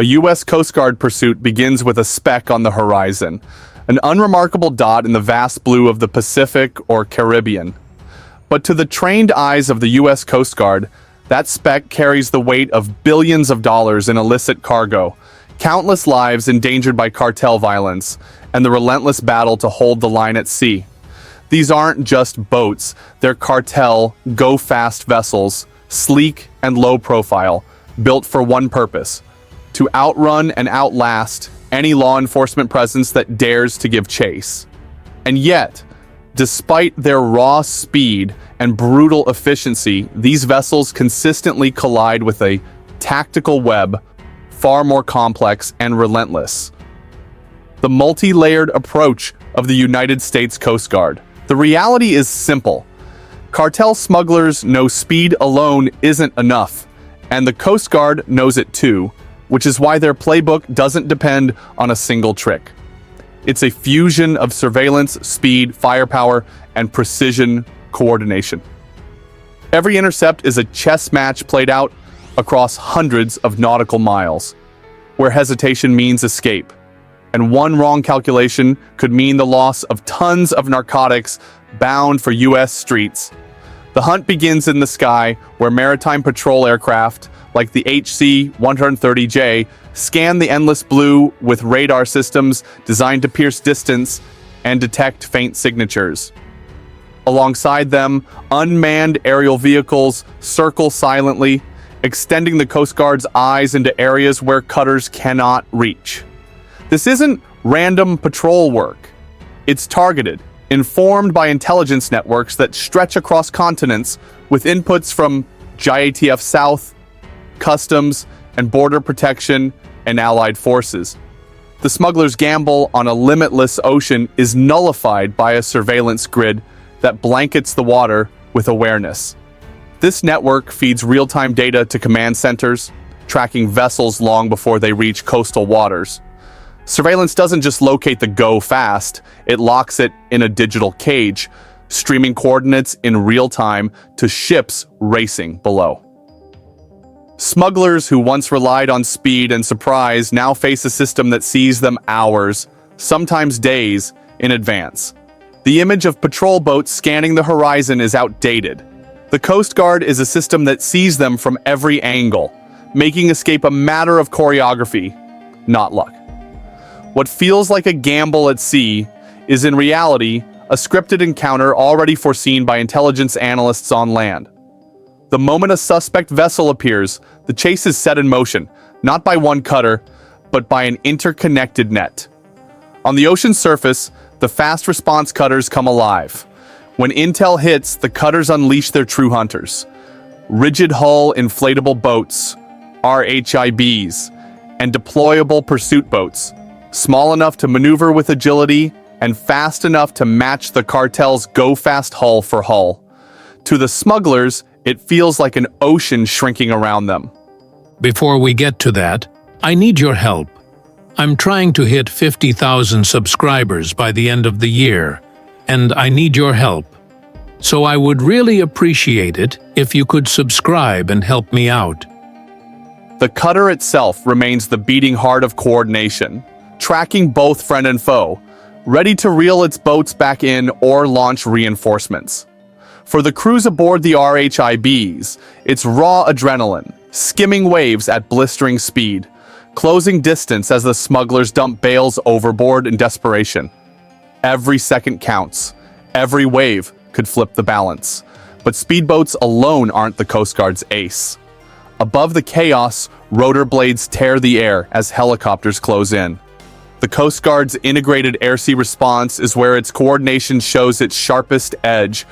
A U.S. Coast Guard pursuit begins with a speck on the horizon, an unremarkable dot in the vast blue of the Pacific or Caribbean. But to the trained eyes of the U.S. Coast Guard, that speck carries the weight of billions of dollars in illicit cargo, countless lives endangered by cartel violence, and the relentless battle to hold the line at sea. These aren't just boats, they're cartel, go-fast vessels, sleek and low-profile, built for one purpose: to outrun and outlast any law enforcement presence that dares to give chase. And yet, despite their raw speed and brutal efficiency, these vessels consistently collide with a tactical web far more complex and relentless. The multi-layered approach of the United States Coast Guard. The reality is simple. Cartel smugglers know speed alone isn't enough, and the Coast Guard knows it too, which is why their playbook doesn't depend on a single trick. It's a fusion of surveillance, speed, firepower, and precision coordination. Every intercept is a chess match played out across hundreds of nautical miles, where hesitation means escape, and one wrong calculation could mean the loss of tons of narcotics bound for U.S. streets. The hunt begins in the sky, where maritime patrol aircraft, like the HC-130J, scan the endless blue with radar systems designed to pierce distance and detect faint signatures. Alongside them, unmanned aerial vehicles circle silently, extending the Coast Guard's eyes into areas where cutters cannot reach. This isn't random patrol work. It's targeted, informed by intelligence networks that stretch across continents with inputs from JIATF South, Customs and Border Protection, and allied forces. The smugglers' gamble on a limitless ocean is nullified by a surveillance grid that blankets the water with awareness. This network feeds real-time data to command centers, tracking vessels long before they reach coastal waters. Surveillance doesn't just locate the go fast, it locks it in a digital cage, streaming coordinates in real time to ships racing below. Smugglers who once relied on speed and surprise now face a system that sees them hours, sometimes days, in advance. The image of patrol boats scanning the horizon is outdated. The Coast Guard is a system that sees them from every angle, making escape a matter of choreography, not luck. What feels like a gamble at sea is in reality a scripted encounter already foreseen by intelligence analysts on land. The moment a suspect vessel appears, the chase is set in motion, not by one cutter, but by an interconnected net. On the ocean surface, the fast response cutters come alive. When intel hits, the cutters unleash their true hunters. Rigid hull inflatable boats, RHIBs, and deployable pursuit boats, small enough to maneuver with agility and fast enough to match the cartel's go-fast hull for hull. To the smugglers, it feels like an ocean shrinking around them. Before we get to that, I need your help. I'm trying to hit 50,000 subscribers by the end of the year, and I need your help. So I would really appreciate it if you could subscribe and help me out. The cutter itself remains the beating heart of coordination, tracking both friend and foe, ready to reel its boats back in or launch reinforcements. For the crews aboard the RHIBs, it's raw adrenaline, skimming waves at blistering speed, closing distance as the smugglers dump bales overboard in desperation. Every second counts. Every wave could flip the balance. But speedboats alone aren't the Coast Guard's ace. Above the chaos, rotor blades tear the air as helicopters close in. The Coast Guard's integrated air-sea response is where its coordination shows its sharpest edge.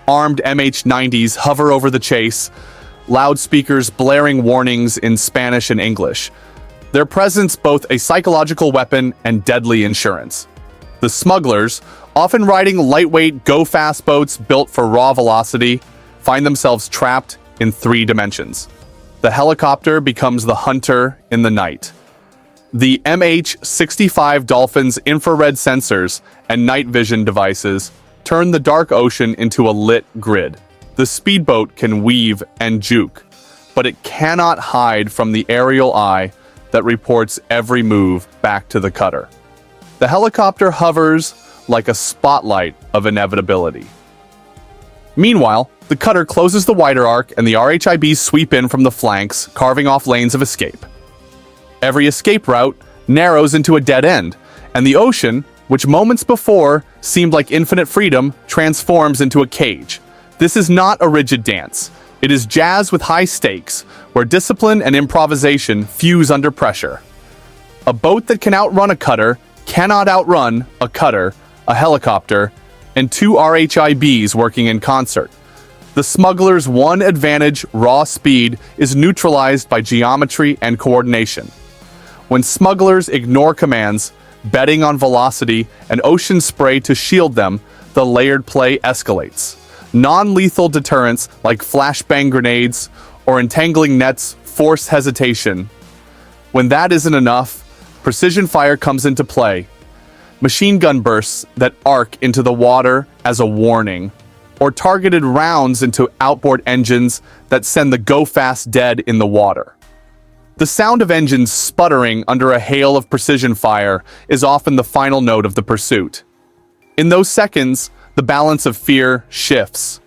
Armed MH-90s hover over the chase, loudspeakers blaring warnings in Spanish and English. Their presence both a psychological weapon and deadly insurance. The smugglers, often riding lightweight, go-fast boats built for raw velocity, find themselves trapped in 3 dimensions. The helicopter becomes the hunter in the night. The MH-65 Dolphin's infrared sensors and night vision devices turn the dark ocean into a lit grid. The speedboat can weave and juke, but it cannot hide from the aerial eye that reports every move back to the cutter. The helicopter hovers like a spotlight of inevitability. Meanwhile, the cutter closes the wider arc and the RHIBs sweep in from the flanks, carving off lanes of escape. Every escape route narrows into a dead end, and the ocean, which moments before seemed like infinite freedom, transforms into a cage. This is not a rigid dance. It is jazz with high stakes, where discipline and improvisation fuse under pressure. A boat that can outrun a cutter cannot outrun a cutter, a helicopter, and two RHIBs working in concert. The smuggler's one advantage, raw speed, is neutralized by geometry and coordination. When smugglers ignore commands, betting on velocity and ocean spray to shield them, the layered play escalates. Non-lethal deterrents like flashbang grenades or entangling nets force hesitation. When that isn't enough, precision fire comes into play. Machine gun bursts that arc into the water as a warning, or targeted rounds into outboard engines that send the go-fast dead in the water. The sound of engines sputtering under a hail of precision fire is often the final note of the pursuit. In those seconds, the balance of fear shifts.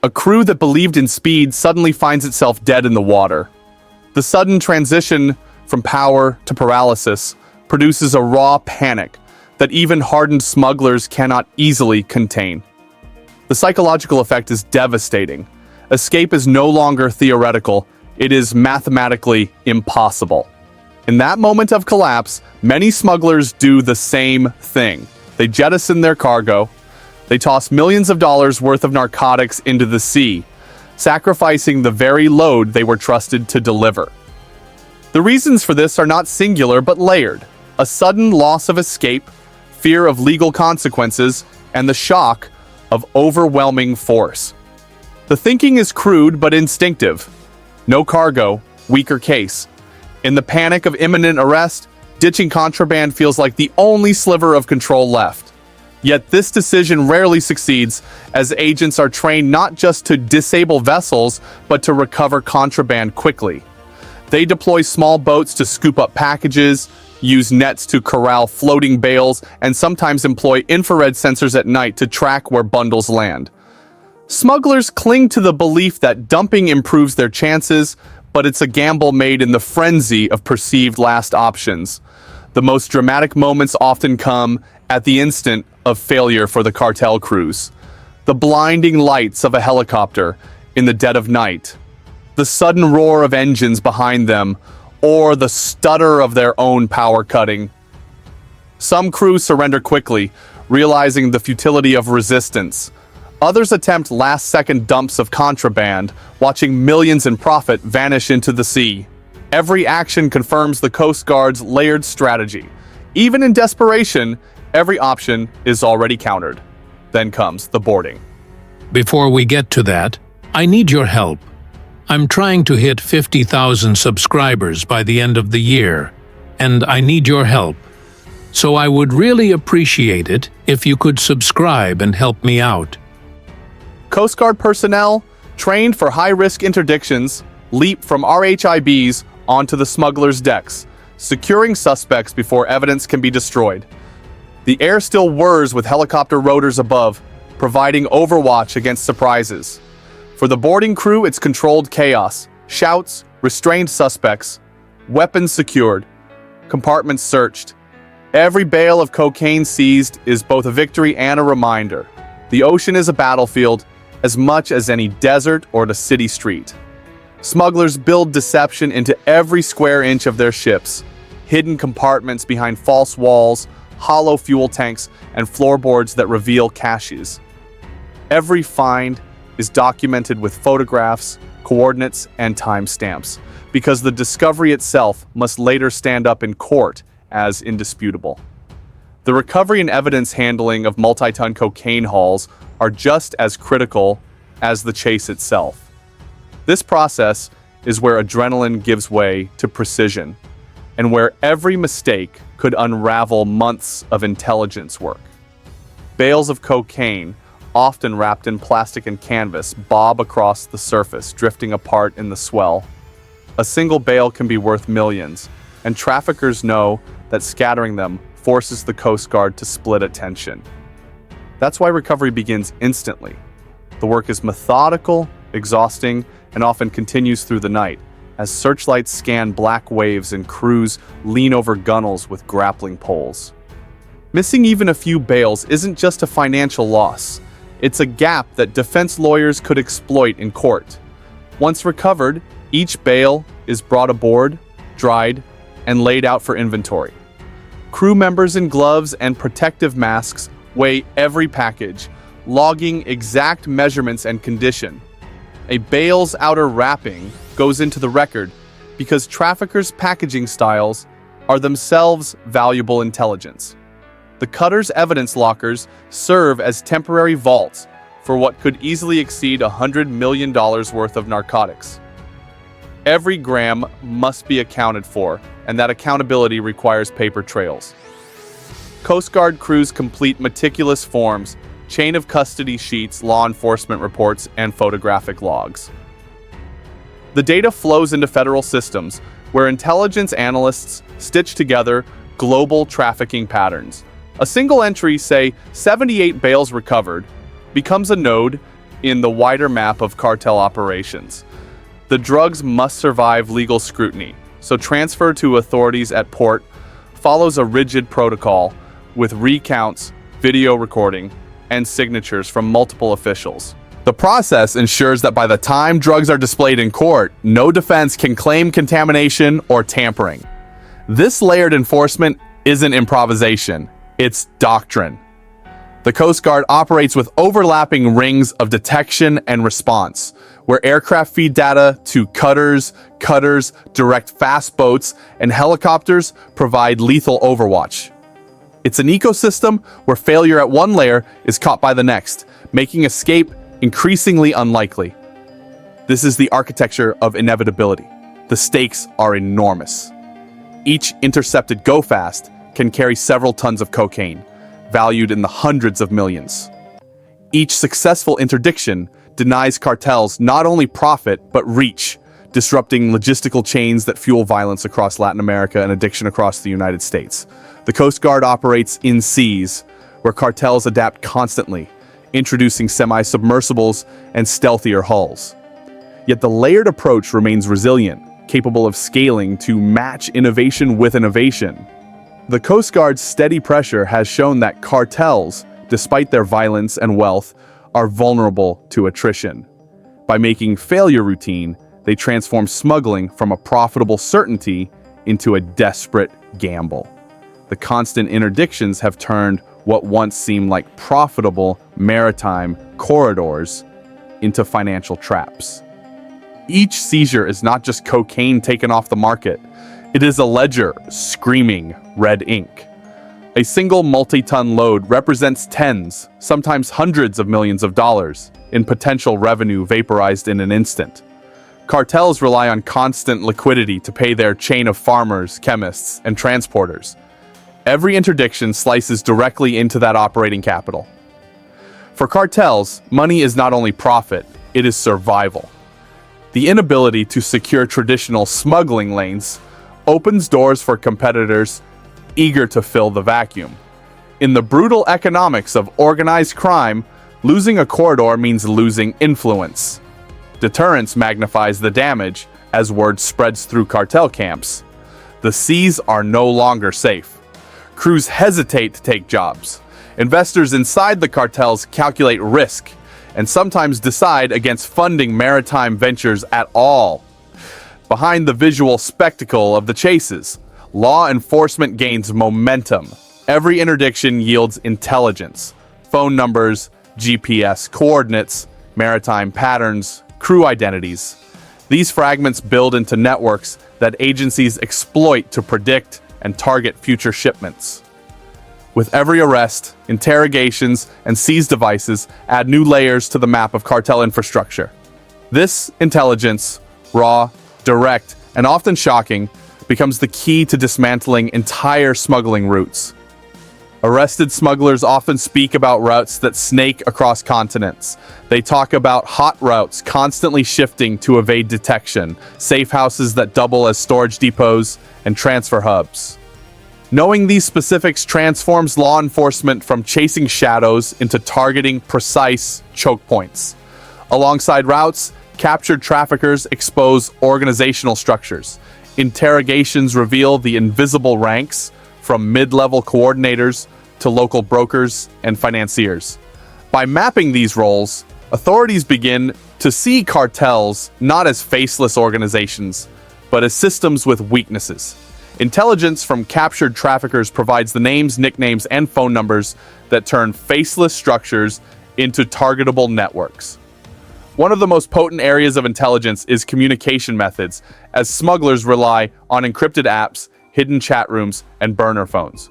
A crew that believed in speed suddenly finds itself dead in the water. The sudden transition from power to paralysis produces a raw panic that even hardened smugglers cannot easily contain. The psychological effect is devastating. Escape is no longer theoretical, it is mathematically impossible. In that moment of collapse, many smugglers do the same thing. They jettison their cargo. They toss millions of dollars worth of narcotics into the sea, sacrificing the very load they were trusted to deliver. The reasons for this are not singular but layered. A sudden loss of escape, fear of legal consequences, and the shock of overwhelming force. The thinking is crude but instinctive. No cargo, weaker case. In the panic of imminent arrest, ditching contraband feels like the only sliver of control left. Yet this decision rarely succeeds, as agents are trained not just to disable vessels, but to recover contraband quickly. They deploy small boats to scoop up packages, use nets to corral floating bales, and sometimes employ infrared sensors at night to track where bundles land. Smugglers cling to the belief that dumping improves their chances, but it's a gamble made in the frenzy of perceived last options. The most dramatic moments often come at the instant of failure for the cartel crews. The blinding lights of a helicopter in the dead of night, the sudden roar of engines behind them, or the stutter of their own power cutting. Some crews surrender quickly, realizing the futility of resistance. Others attempt last-second dumps of contraband, watching millions in profit vanish into the sea. Every action confirms the Coast Guard's layered strategy. Even in desperation, every option is already countered. Then comes the boarding. Before we get to that, I need your help. I'm trying to hit 50,000 subscribers by the end of the year, and I need your help. So I would really appreciate it if you could subscribe and help me out. Coast Guard personnel, trained for high-risk interdictions, leap from RHIBs onto the smugglers' decks, securing suspects before evidence can be destroyed. The air still whirs with helicopter rotors above, providing overwatch against surprises. For the boarding crew, it's controlled chaos, shouts, restrained suspects, weapons secured, compartments searched. Every bale of cocaine seized is both a victory and a reminder. The ocean is a battlefield, as much as any desert or the city street. Smugglers build deception into every square inch of their ships, hidden compartments behind false walls, hollow fuel tanks, and floorboards that reveal caches. Every find is documented with photographs, coordinates, and timestamps, because the discovery itself must later stand up in court as indisputable. The recovery and evidence handling of multi-ton cocaine hauls are just as critical as the chase itself. This process is where adrenaline gives way to precision, and where every mistake could unravel months of intelligence work. Bales of cocaine, often wrapped in plastic and canvas, bob across the surface, drifting apart in the swell. A single bale can be worth millions, and traffickers know that scattering them forces the Coast Guard to split attention. That's why recovery begins instantly. The work is methodical, exhausting, and often continues through the night, as searchlights scan black waves and crews lean over gunnels with grappling poles. Missing even a few bales isn't just a financial loss. It's a gap that defense lawyers could exploit in court. Once recovered, each bale is brought aboard, dried, and laid out for inventory. Crew members in gloves and protective masks weigh every package, logging exact measurements and condition. A bale's outer wrapping goes into the record because traffickers' packaging styles are themselves valuable intelligence. The cutter's evidence lockers serve as temporary vaults for what could easily exceed $100 million worth of narcotics. Every gram must be accounted for, and that accountability requires paper trails. Coast Guard crews complete meticulous forms, chain of custody sheets, law enforcement reports, and photographic logs. The data flows into federal systems where intelligence analysts stitch together global trafficking patterns. A single entry, say 78 bales recovered, becomes a node in the wider map of cartel operations. The drugs must survive legal scrutiny, so transfer to authorities at port follows a rigid protocol with recounts, video recording, and signatures from multiple officials. The process ensures that by the time drugs are displayed in court, no defense can claim contamination or tampering. This layered enforcement isn't improvisation, it's doctrine. The Coast Guard operates with overlapping rings of detection and response, where aircraft feed data to cutters direct fast boats, and helicopters provide lethal overwatch. It's an ecosystem where failure at one layer is caught by the next, making escape increasingly unlikely. This is the architecture of inevitability. The stakes are enormous. Each intercepted go-fast can carry several tons of cocaine, valued in the hundreds of millions. Each successful interdiction denies cartels not only profit, but reach, disrupting logistical chains that fuel violence across Latin America and addiction across the United States. The Coast Guard operates in seas, where cartels adapt constantly, introducing semi-submersibles and stealthier hulls. Yet the layered approach remains resilient, capable of scaling to match innovation with innovation. The Coast Guard's steady pressure has shown that cartels, despite their violence and wealth, are vulnerable to attrition. By making failure routine, they transform smuggling from a profitable certainty into a desperate gamble. The constant interdictions have turned what once seemed like profitable maritime corridors into financial traps. Each seizure is not just cocaine taken off the market. It is a ledger screaming red ink. A single multi-ton load represents tens, sometimes hundreds of millions of dollars in potential revenue vaporized in an instant. Cartels rely on constant liquidity to pay their chain of farmers, chemists, and transporters. Every interdiction slices directly into that operating capital. For cartels, money is not only profit, it is survival. The inability to secure traditional smuggling lanes opens doors for competitors eager to fill the vacuum. In the brutal economics of organized crime, losing a corridor means losing influence. Deterrence magnifies the damage as word spreads through cartel camps. The seas are no longer safe. Crews hesitate to take jobs. Investors inside the cartels calculate risk and sometimes decide against funding maritime ventures at all. Behind the visual spectacle of the chases, law enforcement gains momentum. Every interdiction yields intelligence, phone numbers, GPS coordinates, maritime patterns, crew identities. These fragments build into networks that agencies exploit to predict and target future shipments. With every arrest, interrogations, and seized devices add new layers to the map of cartel infrastructure. This intelligence, raw, direct, and often shocking, becomes the key to dismantling entire smuggling routes. Arrested smugglers often speak about routes that snake across continents. They talk about hot routes constantly shifting to evade detection, safe houses that double as storage depots, and transfer hubs. Knowing these specifics transforms law enforcement from chasing shadows into targeting precise choke points. Alongside routes, captured traffickers expose organizational structures. Interrogations reveal the invisible ranks, from mid-level coordinators to local brokers and financiers. By mapping these roles, authorities begin to see cartels not as faceless organizations, but as systems with weaknesses. Intelligence from captured traffickers provides the names, nicknames, and phone numbers that turn faceless structures into targetable networks. One of the most potent areas of intelligence is communication methods, as smugglers rely on encrypted apps, hidden chat rooms, and burner phones.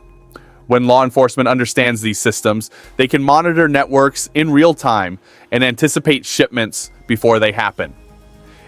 When law enforcement understands these systems, they can monitor networks in real time and anticipate shipments before they happen.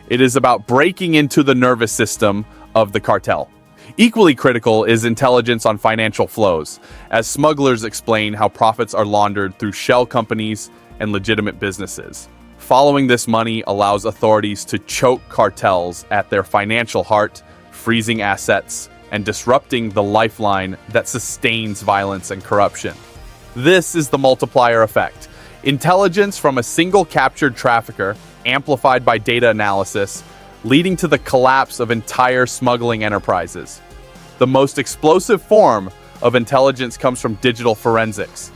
It is about breaking into the nervous system of the cartel. Equally critical is intelligence on financial flows, as smugglers explain how profits are laundered through shell companies and legitimate businesses. Following this money allows authorities to choke cartels at their financial heart, freezing assets, and disrupting the lifeline that sustains violence and corruption. This is the multiplier effect. Intelligence from a single captured trafficker, amplified by data analysis, leading to the collapse of entire smuggling enterprises. The most explosive form of intelligence comes from digital forensics.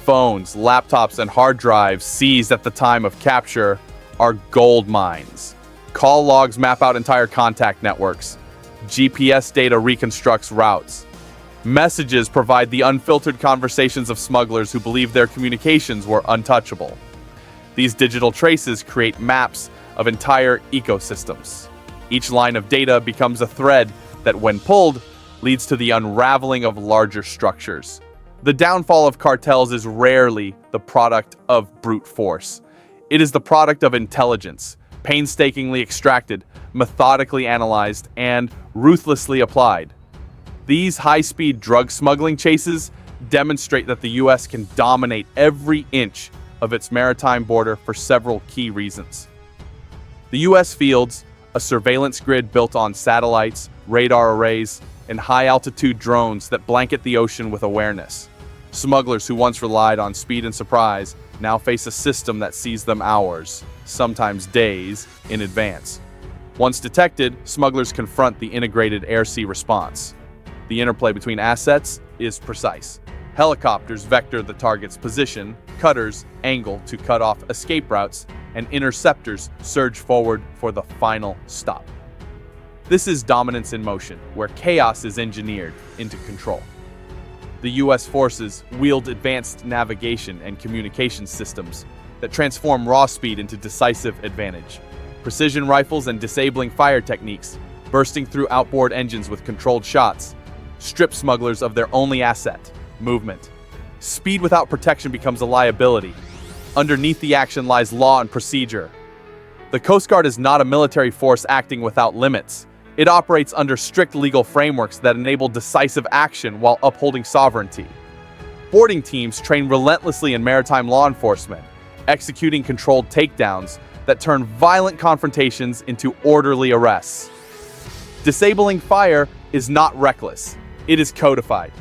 Phones, laptops, and hard drives seized at the time of capture are gold mines. Call logs map out entire contact networks. GPS data reconstructs routes. Messages provide the unfiltered conversations of smugglers who believe their communications were untouchable. These digital traces create maps of entire ecosystems. Each line of data becomes a thread that, when pulled, leads to the unraveling of larger structures. The downfall of cartels is rarely the product of brute force. It is the product of intelligence, painstakingly extracted, methodically analyzed, and ruthlessly applied. These high-speed drug smuggling chases demonstrate that the U.S. can dominate every inch of its maritime border for several key reasons. The U.S. fields a surveillance grid built on satellites, radar arrays, and high-altitude drones that blanket the ocean with awareness. Smugglers who once relied on speed and surprise now face a system that sees them hours, sometimes days, in advance. Once detected, smugglers confront the integrated air-sea response. The interplay between assets is precise. Helicopters vector the target's position, cutters angle to cut off escape routes, and interceptors surge forward for the final stop. This is dominance in motion, where chaos is engineered into control. The U.S. forces wield advanced navigation and communication systems that transform raw speed into decisive advantage. Precision rifles and disabling fire techniques, bursting through outboard engines with controlled shots, strip smugglers of their only asset, movement. Speed without protection becomes a liability. Underneath the action lies law and procedure. The Coast Guard is not a military force acting without limits. It operates under strict legal frameworks that enable decisive action while upholding sovereignty. Boarding teams train relentlessly in maritime law enforcement, executing controlled takedowns that turn violent confrontations into orderly arrests. Disabling fire is not reckless, it is codified.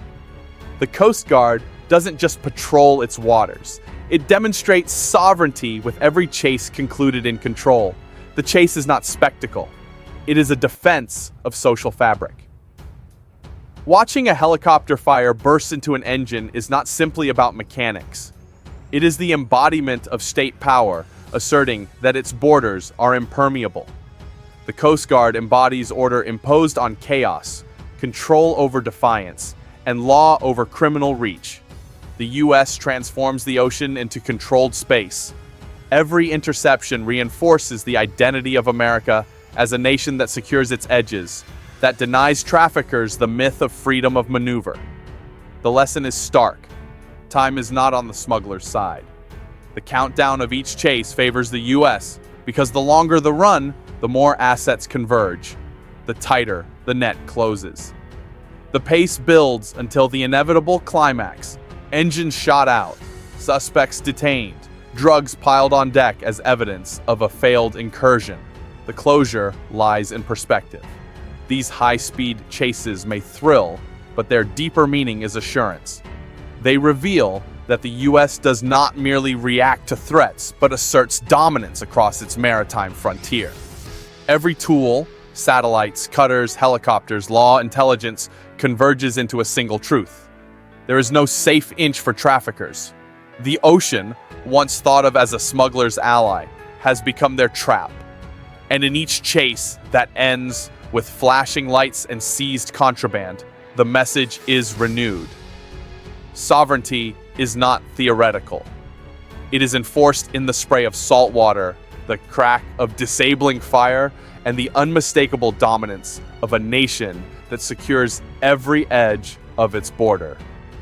The Coast Guard doesn't just patrol its waters, it demonstrates sovereignty with every chase concluded in control. The chase is not spectacle, it is a defense of social fabric. Watching a helicopter fire burst into an engine is not simply about mechanics. It is the embodiment of state power, asserting that its borders are impermeable. The Coast Guard embodies order imposed on chaos, control over defiance, and law over criminal reach. The U.S. transforms the ocean into controlled space. Every interception reinforces the identity of America as a nation that secures its edges, that denies traffickers the myth of freedom of maneuver. The lesson is stark. Time is not on the smuggler's side. The countdown of each chase favors the U.S. because the longer the run, the more assets converge, the tighter the net closes. The pace builds until the inevitable climax, Engines shot out, suspects detained, drugs piled on deck as evidence of a failed incursion. The closure lies in perspective. These high-speed chases may thrill, but their deeper meaning is assurance. They reveal that the U.S. does not merely react to threats, but asserts dominance across its maritime frontier. Every tool, satellites, cutters, helicopters, law, intelligence, converges into a single truth. There is no safe inch for traffickers. The ocean, once thought of as a smuggler's ally, has become their trap. And in each chase that ends with flashing lights and seized contraband, the message is renewed. Sovereignty is not theoretical. It is enforced in the spray of salt water, the crack of disabling fire, and the unmistakable dominance of a nation that secures every edge of its border.